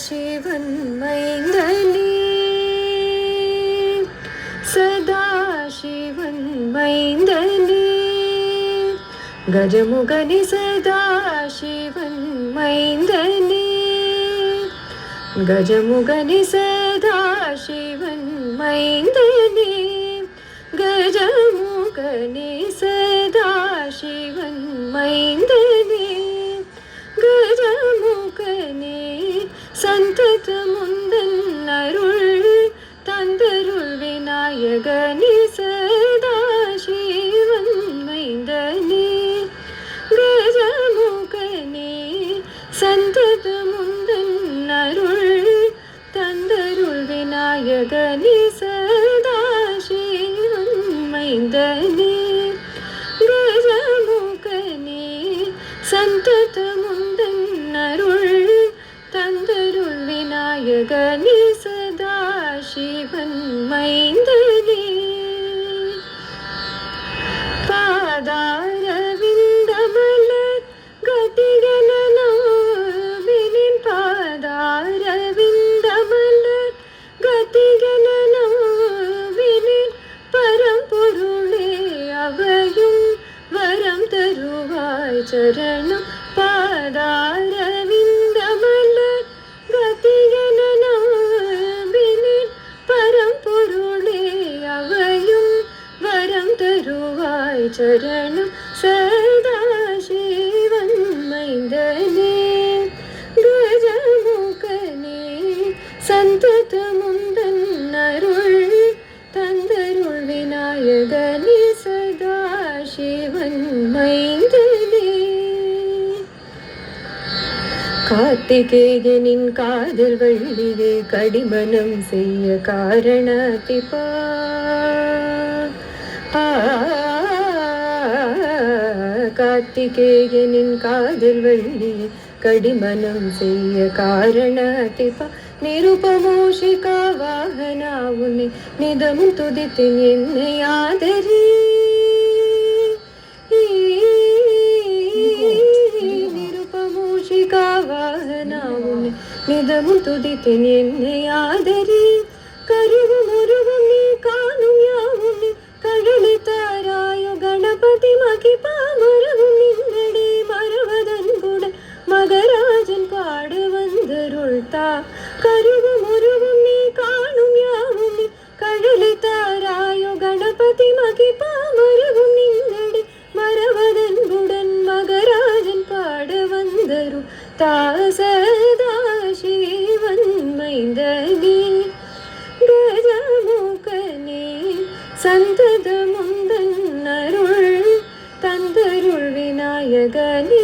சதாசிவன் மைந்தனே சதாசிவன் மைந்தனே கஜமுகனி சதாசிவன் மைந்தனே கஜமுகனி சதாசிவன் மைந்தனே கஜமுகனி சதாசிவன் மைந்தனே கஜமுகனே சந்தத முந்தன் அருள் தந்தருள் விநாயகனே சதாசிவன் மைந்தனே கஜமுகனே சந்தத முந்தன் அருள் தந்தருள் விநாயகனே சதாசிவன் மைந்தனே கஜமுகனே சந்தத முந்தன் அருள் தந்தருள் விநாயகனே சதாசிவன் மைந்தனே பாதாரவிந்தமலர் கதிகனவினின் பாதாரவிந்தமலர் கதிகனவினின் பரம்பொருளே அவையும் வரம் தருவாய் சரணம் பாதாரவிந்தமலர் கதிகனவினின் பரம்பொருளே அவையும் வரம் தருவாய் சரணம் சதாசிவன் மைந்தனே கஜமுகனே சந்தத முந்தன் அருள் தந்தருள் விநாயகனே சதாசிவன் மைந்தனே கார்த்திகேயனின் காதல் வழியே கடிமனம் செய்ய காரணத்திப்பா கார்த்திகேயனின் காதல் வழியே கடிமனம் செய்ய காரணத்திப்பா நிருபமோஷிகா வாகனாவுனி நிதமும் துதித்தின் என்னை ஆதரி நிருபமோஷிகா வாகனாவுனி நிதமும் துதித்தின் என்னை ஆதரி கருவும் உருவும் நீ காணும் யாவும் நீ கடலை தாராயோ கணபதி மகிபா மரவும் நின்னடே மரவதன் கூட மகராஜன் பாட வந்தருள்தா கருவும் உருவும் நீ காணும் யாவும் நீ கடலை தாராயோ கணபதி மகிபா மரவும் நின்னடே மரவதன் குடன் மகராஜன் பாட வந்தருள் தாசதாசிவன் மைந்தனே கஜமுகனே சந்தத முந்தன் அருள் தந்தருள் விநாயகனே